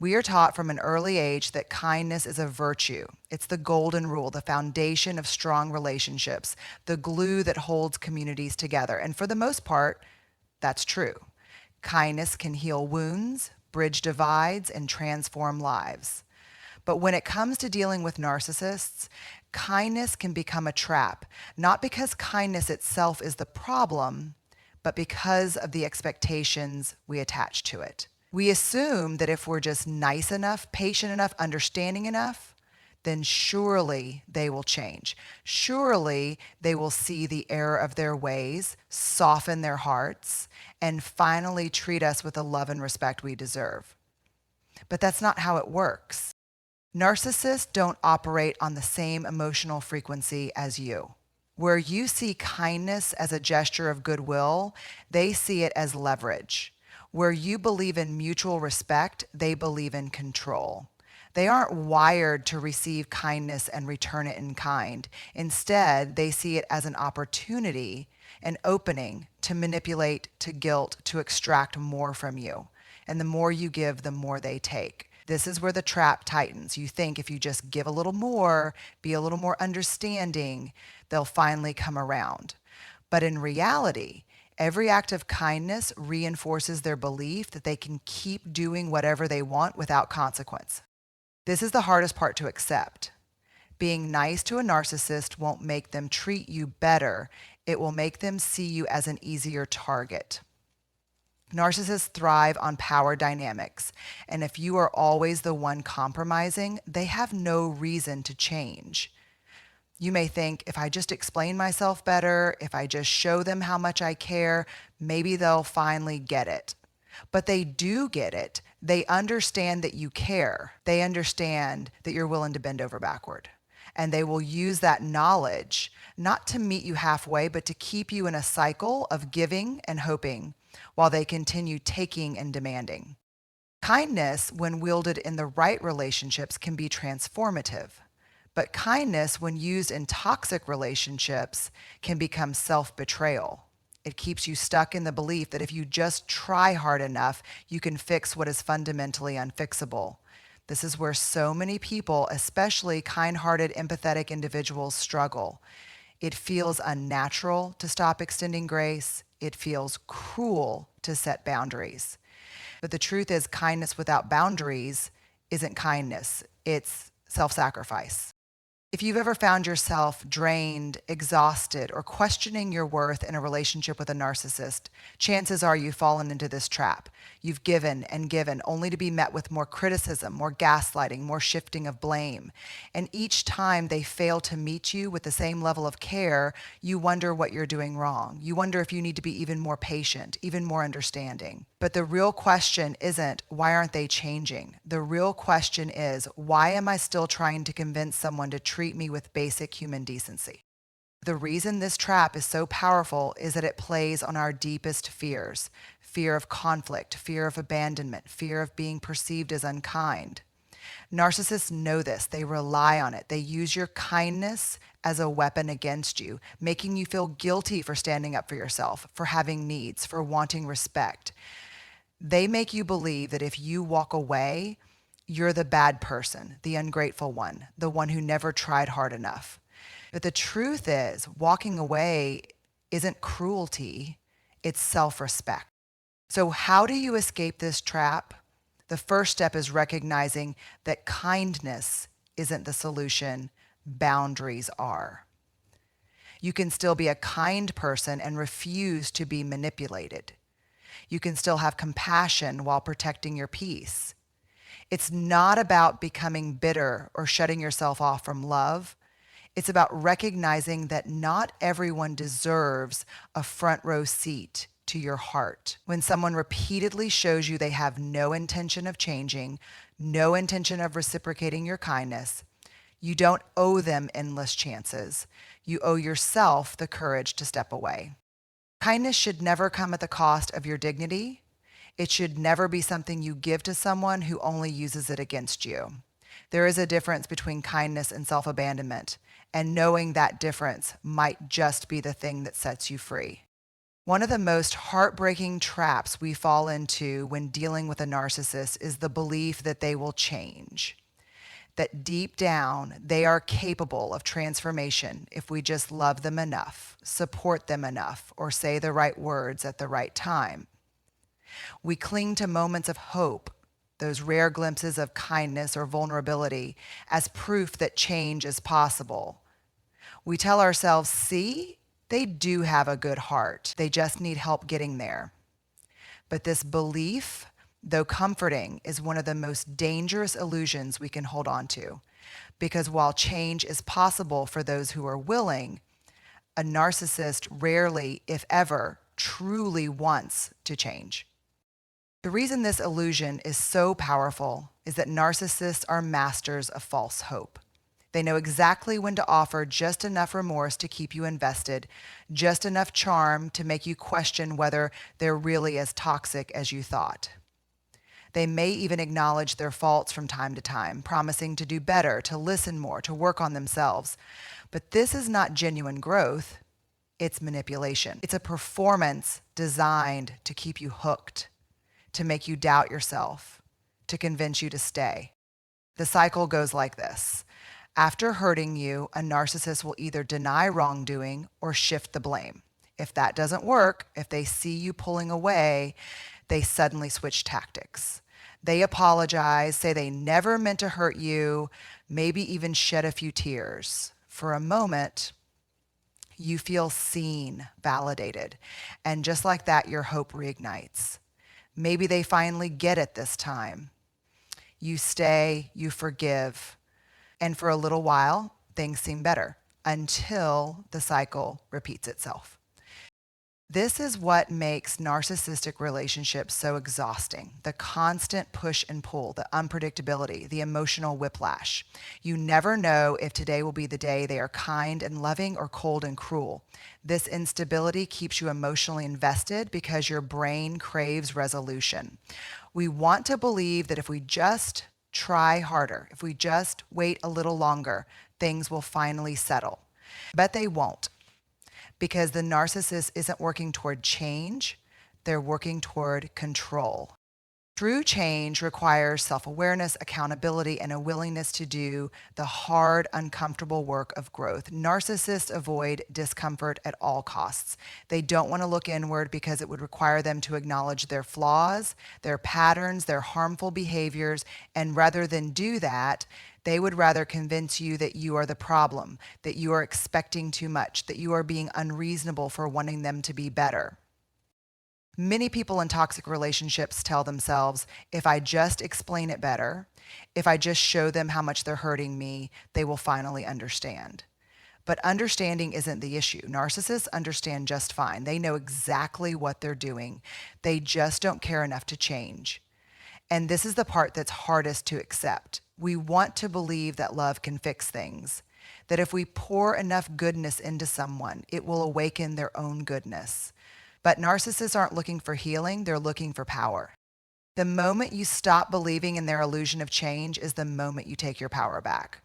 We are taught from an early age that kindness is a virtue. It's the golden rule, the foundation of strong relationships, the glue that holds communities together. And for the most part, that's true. Kindness can heal wounds, bridge divides, and transform lives. But when it comes to dealing with narcissists, kindness can become a trap, not because kindness itself is the problem, but because of the expectations we attach to it. We assume that if we're just nice enough, patient enough, understanding enough, then surely they will change. Surely they will see the error of their ways, soften their hearts, and finally treat us with the love and respect we deserve. But that's not how it works. Narcissists don't operate on the same emotional frequency as you. Where you see kindness as a gesture of goodwill, they see it as leverage. Where you believe in mutual respect, they believe in control. They aren't wired to receive kindness and return it in kind. Instead, they see it as an opportunity, an opening to manipulate, to guilt, to extract more from you. And the more you give, the more they take. This is where the trap tightens. You think if you just give a little more, be a little more understanding, they'll finally come around. But in reality, every act of kindness reinforces their belief that they can keep doing whatever they want without consequence. This is the hardest part to accept. Being nice to a narcissist won't make them treat you better. It will make them see you as an easier target. Narcissists thrive on power dynamics, and if you are always the one compromising, they have no reason to change. You may think, if I just explain myself better, if I just show them how much I care, maybe they'll finally get it. But they do get it. They understand that you care. They understand that you're willing to bend over backward. And they will use that knowledge not to meet you halfway, but to keep you in a cycle of giving and hoping while they continue taking and demanding. Kindness, when wielded in the right relationships, can be transformative. But kindness, when used in toxic relationships, can become self-betrayal. It keeps you stuck in the belief that if you just try hard enough, you can fix what is fundamentally unfixable. This is where so many people, especially kind-hearted, empathetic individuals, struggle. It feels unnatural to stop extending grace. It feels cruel to set boundaries. But the truth is, kindness without boundaries isn't kindness. It's self-sacrifice. If you've ever found yourself drained, exhausted, or questioning your worth in a relationship with a narcissist, chances are you've fallen into this trap. You've given and given only to be met with more criticism, more gaslighting, more shifting of blame. And each time they fail to meet you with the same level of care, you wonder what you're doing wrong. You wonder if you need to be even more patient, even more understanding. But the real question isn't, why aren't they changing? The real question is, why am I still trying to convince someone to treat me with basic human decency? The reason this trap is so powerful is that it plays on our deepest fears. Fear of conflict, fear of abandonment, fear of being perceived as unkind. Narcissists know this. They rely on it. They use your kindness as a weapon against you, making you feel guilty for standing up for yourself, for having needs, for wanting respect. They make you believe that if you walk away, you're the bad person, the ungrateful one, the one who never tried hard enough. But the truth is, walking away isn't cruelty, it's self-respect. So how do you escape this trap? The first step is recognizing that kindness isn't the solution, boundaries are. You can still be a kind person and refuse to be manipulated. You can still have compassion while protecting your peace. It's not about becoming bitter or shutting yourself off from love. It's about recognizing that not everyone deserves a front row seat to your heart. When someone repeatedly shows you they have no intention of changing, no intention of reciprocating your kindness, you don't owe them endless chances. You owe yourself the courage to step away. Kindness should never come at the cost of your dignity. It should never be something you give to someone who only uses it against you. There is a difference between kindness and self-abandonment, and knowing that difference might just be the thing that sets you free. One of the most heartbreaking traps we fall into when dealing with a narcissist is the belief that they will change, that deep down they are capable of transformation if we just love them enough, support them enough, or say the right words at the right time. We cling to moments of hope, those rare glimpses of kindness or vulnerability, as proof that change is possible. We tell ourselves, see, they do have a good heart. They just need help getting there. But this belief, though comforting, is one of the most dangerous illusions we can hold on to. Because while change is possible for those who are willing, a narcissist rarely, if ever, truly wants to change. The reason this illusion is so powerful is that narcissists are masters of false hope. They know exactly when to offer just enough remorse to keep you invested, just enough charm to make you question whether they're really as toxic as you thought. They may even acknowledge their faults from time to time, promising to do better, to listen more, to work on themselves. But this is not genuine growth, it's manipulation. It's a performance designed to keep you hooked, to make you doubt yourself, to convince you to stay. The cycle goes like this. After hurting you, a narcissist will either deny wrongdoing or shift the blame. If that doesn't work, if they see you pulling away, they suddenly switch tactics. They apologize, say they never meant to hurt you, maybe even shed a few tears. For a moment, you feel seen, validated, and just like that, your hope reignites. Maybe they finally get it this time. You stay, you forgive, and for a little while, things seem better until the cycle repeats itself. This is what makes narcissistic relationships so exhausting. The constant push and pull, the unpredictability, the emotional whiplash. You never know if today will be the day they are kind and loving or cold and cruel. This instability keeps you emotionally invested because your brain craves resolution. We want to believe that if we just try harder, if we just wait a little longer, things will finally settle. But they won't, because the narcissist isn't working toward change, they're working toward control. True change requires self-awareness, accountability, and a willingness to do the hard, uncomfortable work of growth. Narcissists avoid discomfort at all costs. They don't want to look inward because it would require them to acknowledge their flaws, their patterns, their harmful behaviors, and rather than do that, they would rather convince you that you are the problem, that you are expecting too much, that you are being unreasonable for wanting them to be better. Many people in toxic relationships tell themselves, if I just explain it better, if I just show them how much they're hurting me, they will finally understand. But understanding isn't the issue. Narcissists understand just fine. They know exactly what they're doing. They just don't care enough to change. And this is the part that's hardest to accept. We want to believe that love can fix things, that if we pour enough goodness into someone, it will awaken their own goodness. But narcissists aren't looking for healing, they're looking for power. The moment you stop believing in their illusion of change is the moment you take your power back.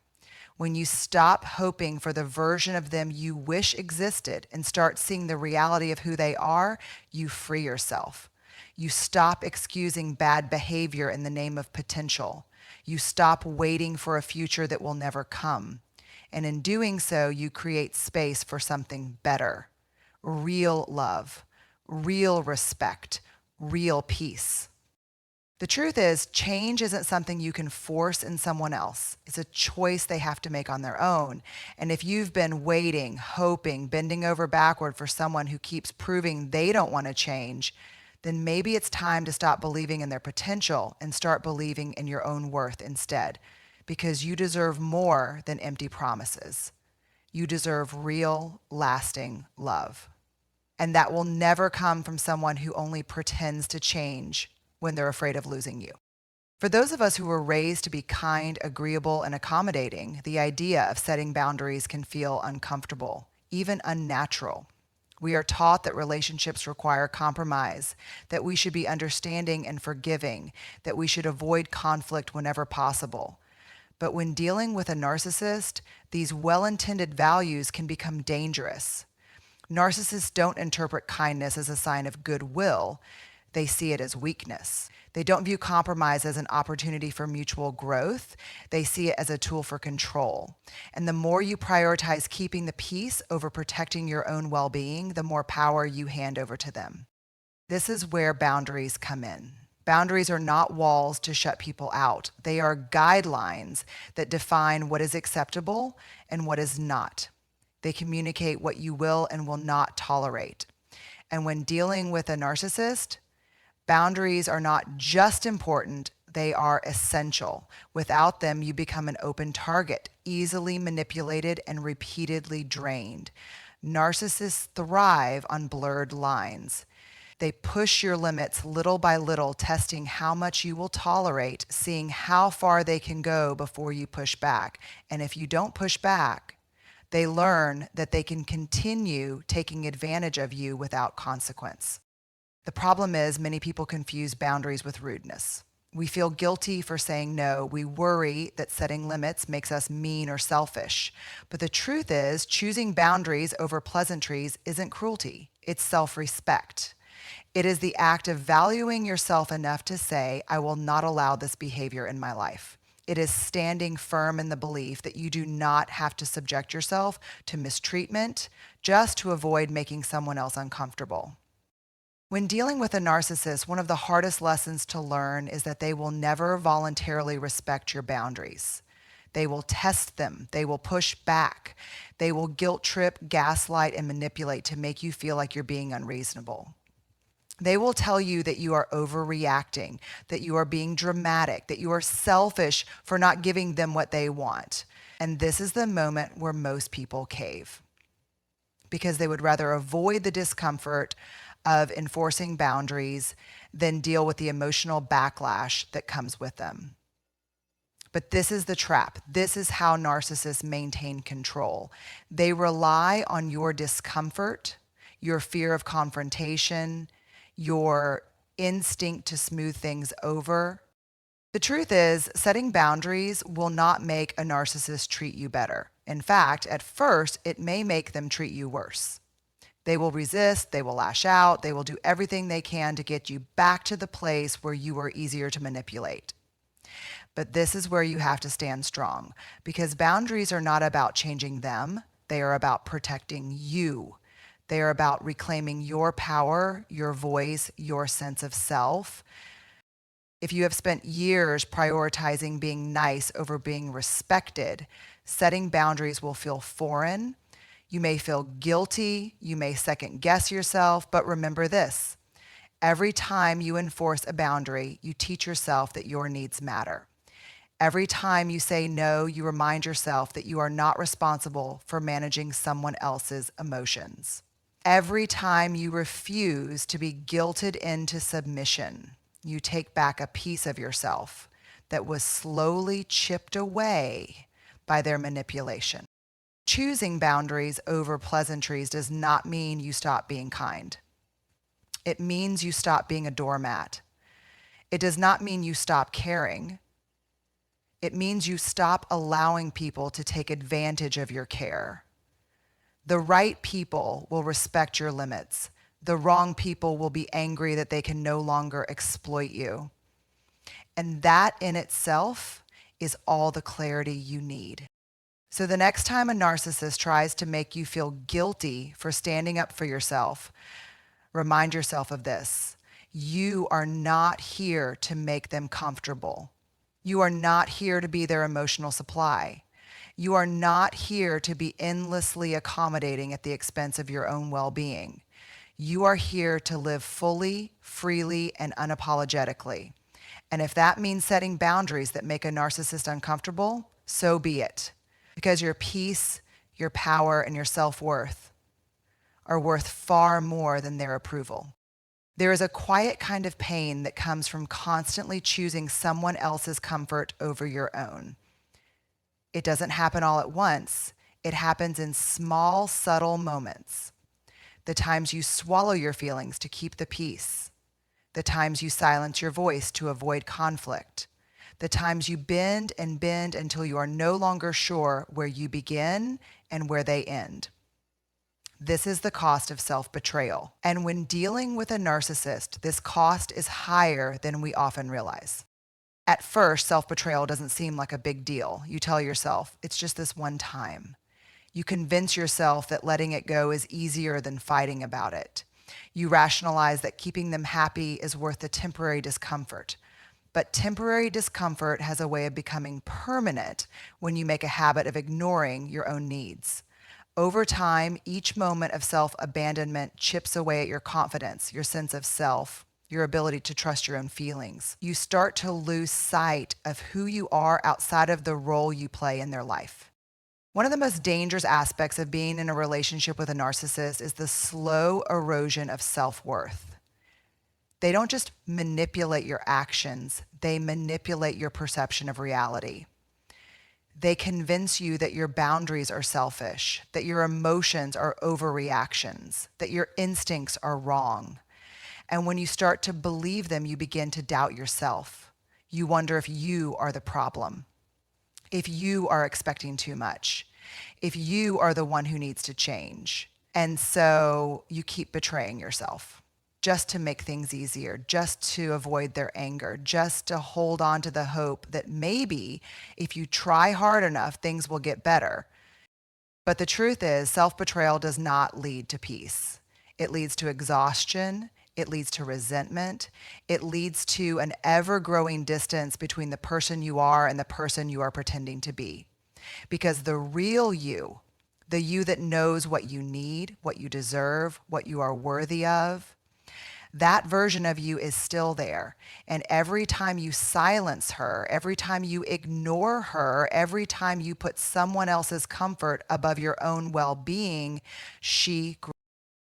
When you stop hoping for the version of them you wish existed and start seeing the reality of who they are, you free yourself. You stop excusing bad behavior in the name of potential. You stop waiting for a future that will never come. And in doing so, you create space for something better. Real love, real respect, real peace. The truth is, change isn't something you can force in someone else. It's a choice they have to make on their own. And if you've been waiting, hoping, bending over backward for someone who keeps proving they don't want to change, then maybe it's time to stop believing in their potential and start believing in your own worth instead, because you deserve more than empty promises. You deserve real, lasting love. And that will never come from someone who only pretends to change when they're afraid of losing you. For those of us who were raised to be kind, agreeable, and accommodating, the idea of setting boundaries can feel uncomfortable, even unnatural. We are taught that relationships require compromise, that we should be understanding and forgiving, that we should avoid conflict whenever possible. But when dealing with a narcissist, these well-intended values can become dangerous. Narcissists don't interpret kindness as a sign of goodwill. They see it as weakness. They don't view compromise as an opportunity for mutual growth. They see it as a tool for control. And the more you prioritize keeping the peace over protecting your own well-being, the more power you hand over to them. This is where boundaries come in. Boundaries are not walls to shut people out. They are guidelines that define what is acceptable and what is not. They communicate what you will and will not tolerate. And when dealing with a narcissist, boundaries are not just important, they are essential. Without them, you become an open target, easily manipulated and repeatedly drained. Narcissists thrive on blurred lines. They push your limits little by little, testing how much you will tolerate, seeing how far they can go before you push back. And if you don't push back, they learn that they can continue taking advantage of you without consequence. The problem is many people confuse boundaries with rudeness. We feel guilty for saying no. We worry that setting limits makes us mean or selfish. But the truth is, choosing boundaries over pleasantries isn't cruelty. It's self-respect. It is the act of valuing yourself enough to say, I will not allow this behavior in my life. It is standing firm in the belief that you do not have to subject yourself to mistreatment just to avoid making someone else uncomfortable. When dealing with a narcissist, one of the hardest lessons to learn is that they will never voluntarily respect your boundaries. They will test them. They will push back. They will guilt trip, gaslight, and manipulate to make you feel like you're being unreasonable. They will tell you that you are overreacting, that you are being dramatic, that you are selfish for not giving them what they want. And this is the moment where most people cave, because they would rather avoid the discomfort of enforcing boundaries than deal with the emotional backlash that comes with them. But this is the trap. This is how narcissists maintain control. They rely on your discomfort, your fear of confrontation, your instinct to smooth things over. The truth is, setting boundaries will not make a narcissist treat you better. In fact, at first, it may make them treat you worse. They will resist, they will lash out, they will do everything they can to get you back to the place where you are easier to manipulate. But this is where you have to stand strong, because boundaries are not about changing them. They are about protecting you. They are about reclaiming your power, your voice, your sense of self. If you have spent years prioritizing being nice over being respected, setting boundaries will feel foreign. You may feel guilty. You may second guess yourself. But remember this: every time you enforce a boundary, you teach yourself that your needs matter. Every time you say no, you remind yourself that you are not responsible for managing someone else's emotions. Every time you refuse to be guilted into submission, you take back a piece of yourself that was slowly chipped away by their manipulation. Choosing boundaries over pleasantries does not mean you stop being kind. It means you stop being a doormat. It does not mean you stop caring. It means you stop allowing people to take advantage of your care. The right people will respect your limits. The wrong people will be angry that they can no longer exploit you. And that in itself is all the clarity you need. So the next time a narcissist tries to make you feel guilty for standing up for yourself, remind yourself of this: you are not here to make them comfortable. You are not here to be their emotional supply. You are not here to be endlessly accommodating at the expense of your own well-being. You are here to live fully, freely, and unapologetically. And if that means setting boundaries that make a narcissist uncomfortable, so be it. Because your peace, your power, and your self-worth are worth far more than their approval. There is a quiet kind of pain that comes from constantly choosing someone else's comfort over your own. It doesn't happen all at once. It happens in small, subtle moments. The times you swallow your feelings to keep the peace. The times you silence your voice to avoid conflict. The times you bend and bend until you are no longer sure where you begin and where they end. This is the cost of self-betrayal. And when dealing with a narcissist, this cost is higher than we often realize. At first, self-betrayal doesn't seem like a big deal. You tell yourself, it's just this one time. You convince yourself that letting it go is easier than fighting about it. You rationalize that keeping them happy is worth the temporary discomfort. But temporary discomfort has a way of becoming permanent when you make a habit of ignoring your own needs. Over time, each moment of self-abandonment chips away at your confidence, your sense of self, your ability to trust your own feelings. You start to lose sight of who you are outside of the role you play in their life. One of the most dangerous aspects of being in a relationship with a narcissist is the slow erosion of self-worth. They don't just manipulate your actions, they manipulate your perception of reality. They convince you that your boundaries are selfish, that your emotions are overreactions, that your instincts are wrong. And when you start to believe them, you begin to doubt yourself. You wonder if you are the problem, if you are expecting too much, if you are the one who needs to change. And so you keep betraying yourself just to make things easier, just to avoid their anger, just to hold on to the hope that maybe if you try hard enough, things will get better. But the truth is, self-betrayal does not lead to peace. It leads to exhaustion. It leads to resentment. It leads to an ever-growing distance between the person you are and the person you are pretending to be. Because the real you, the you that knows what you need, what you deserve, what you are worthy of, that version of you is still there. And every time you silence her, every time you ignore her, every time you put someone else's comfort above your own well-being, she grows.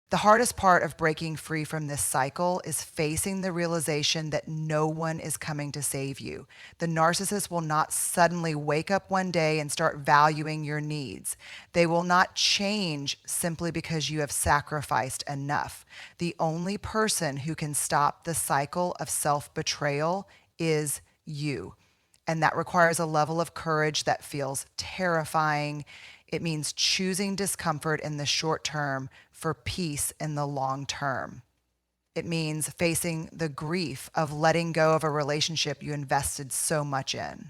The hardest part of breaking free from this cycle is facing the realization that no one is coming to save you. The narcissist will not suddenly wake up one day and start valuing your needs. They will not change simply because you have sacrificed enough. The only person who can stop the cycle of self-betrayal is you. And that requires a level of courage that feels terrifying. It means choosing discomfort in the short term for peace in the long term. It means facing the grief of letting go of a relationship you invested so much in.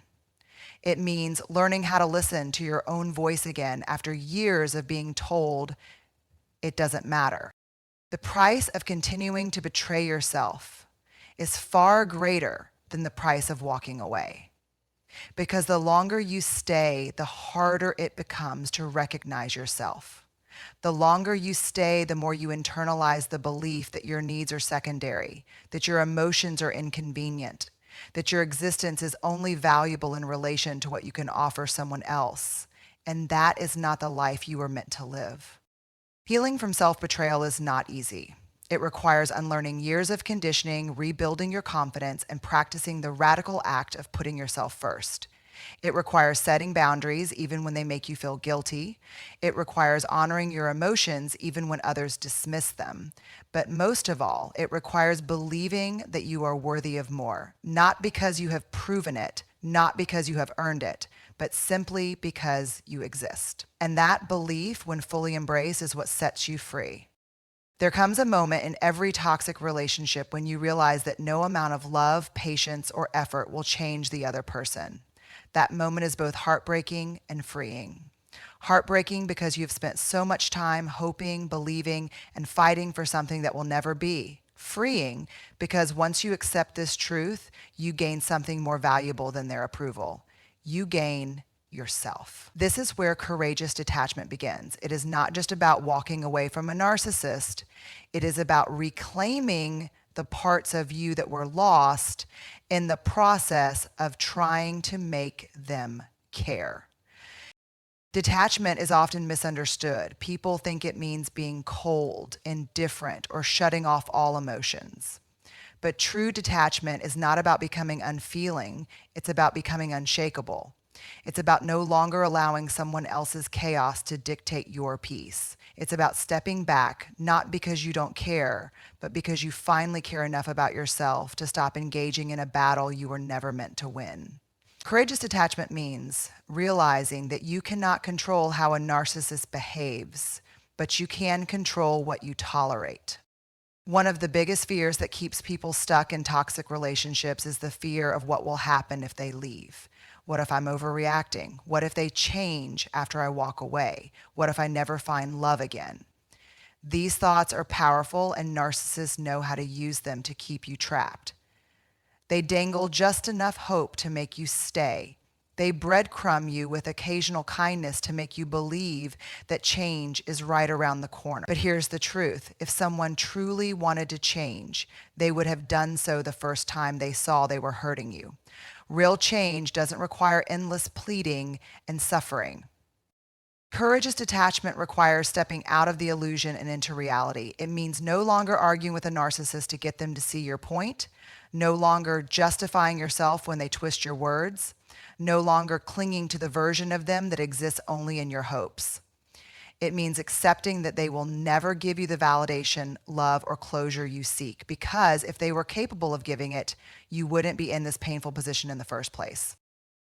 It means learning how to listen to your own voice again after years of being told it doesn't matter. The price of continuing to betray yourself is far greater than the price of walking away. Because the longer you stay, the harder it becomes to recognize yourself. The longer you stay, the more you internalize the belief that your needs are secondary, that your emotions are inconvenient, that your existence is only valuable in relation to what you can offer someone else. And that is not the life you were meant to live. Healing from self-betrayal is not easy. It requires unlearning years of conditioning, rebuilding your confidence, and practicing the radical act of putting yourself first. It requires setting boundaries even when they make you feel guilty. It requires honoring your emotions even when others dismiss them. But most of all, it requires believing that you are worthy of more, not because you have proven it, not because you have earned it, but simply because you exist. And that belief, when fully embraced, is what sets you free. There comes a moment in every toxic relationship when you realize that no amount of love, patience, or effort will change the other person. That moment is both heartbreaking and freeing. Heartbreaking because you've spent so much time hoping, believing, and fighting for something that will never be. Freeing because once you accept this truth, you gain something more valuable than their approval. You gain yourself. This is where courageous detachment begins. It is not just about walking away from a narcissist. It is about reclaiming the parts of you that were lost in the process of trying to make them care. Detachment is often misunderstood. People think it means being cold, indifferent, or shutting off all emotions. But true detachment is not about becoming unfeeling. It's about becoming unshakable. It's about no longer allowing someone else's chaos to dictate your peace. It's about stepping back, not because you don't care, but because you finally care enough about yourself to stop engaging in a battle you were never meant to win. Courageous detachment means realizing that you cannot control how a narcissist behaves, but you can control what you tolerate. One of the biggest fears that keeps people stuck in toxic relationships is the fear of what will happen if they leave. What if I'm overreacting? What if they change after I walk away? What if I never find love again? These thoughts are powerful, and narcissists know how to use them to keep you trapped. They dangle just enough hope to make you stay. They breadcrumb you with occasional kindness to make you believe that change is right around the corner. But here's the truth. If someone truly wanted to change, they would have done so the first time they saw they were hurting you. Real change doesn't require endless pleading and suffering. Courageous detachment requires stepping out of the illusion and into reality. It means no longer arguing with a narcissist to get them to see your point, no longer justifying yourself when they twist your words, no longer clinging to the version of them that exists only in your hopes. It means accepting that they will never give you the validation, love, or closure you seek, because if they were capable of giving it, you wouldn't be in this painful position in the first place.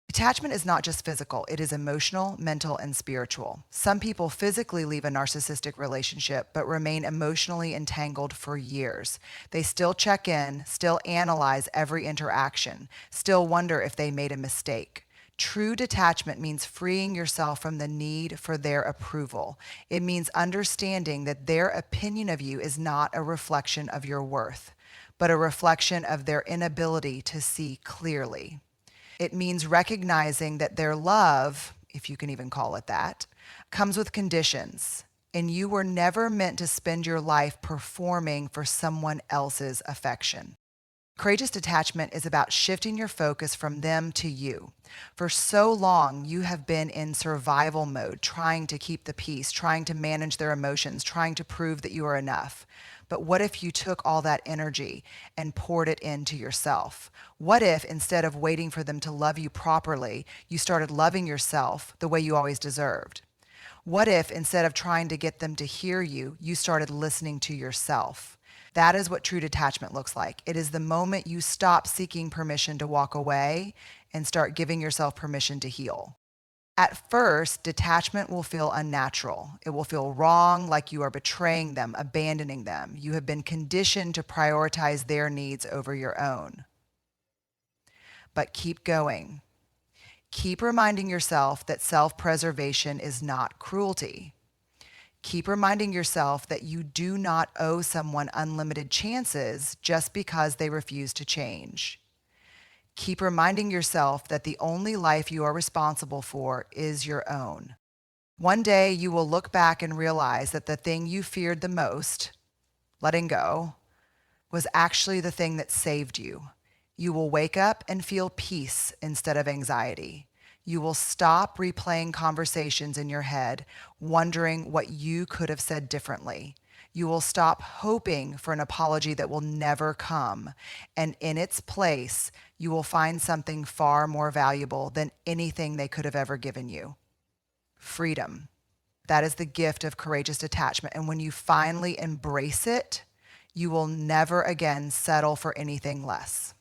Detachment is not just physical, it is emotional, mental, and spiritual. Some people physically leave a narcissistic relationship but remain emotionally entangled for years. They still check in, still analyze every interaction, still wonder if they made a mistake. True detachment means freeing yourself from the need for their approval. It means understanding that their opinion of you is not a reflection of your worth, but a reflection of their inability to see clearly. It means recognizing that their love, if you can even call it that, comes with conditions, and you were never meant to spend your life performing for someone else's affection. Courageous detachment is about shifting your focus from them to you. For so long, you have been in survival mode, trying to keep the peace, trying to manage their emotions, trying to prove that you are enough. But what if you took all that energy and poured it into yourself? What if, instead of waiting for them to love you properly, you started loving yourself the way you always deserved? What if, instead of trying to get them to hear you, you started listening to yourself? That is what true detachment looks like. It is the moment you stop seeking permission to walk away and start giving yourself permission to heal. At first, detachment will feel unnatural. It will feel wrong, like you are betraying them, abandoning them. You have been conditioned to prioritize their needs over your own. But keep going. Keep reminding yourself that self-preservation is not cruelty. Keep reminding yourself that you do not owe someone unlimited chances just because they refuse to change. Keep reminding yourself that the only life you are responsible for is your own. One day you will look back and realize that the thing you feared the most, letting go, was actually the thing that saved you. You will wake up and feel peace instead of anxiety. You will stop replaying conversations in your head, wondering what you could have said differently. You will stop hoping for an apology that will never come. And in its place, you will find something far more valuable than anything they could have ever given you. Freedom. That is the gift of courageous detachment. And when you finally embrace it, you will never again settle for anything less.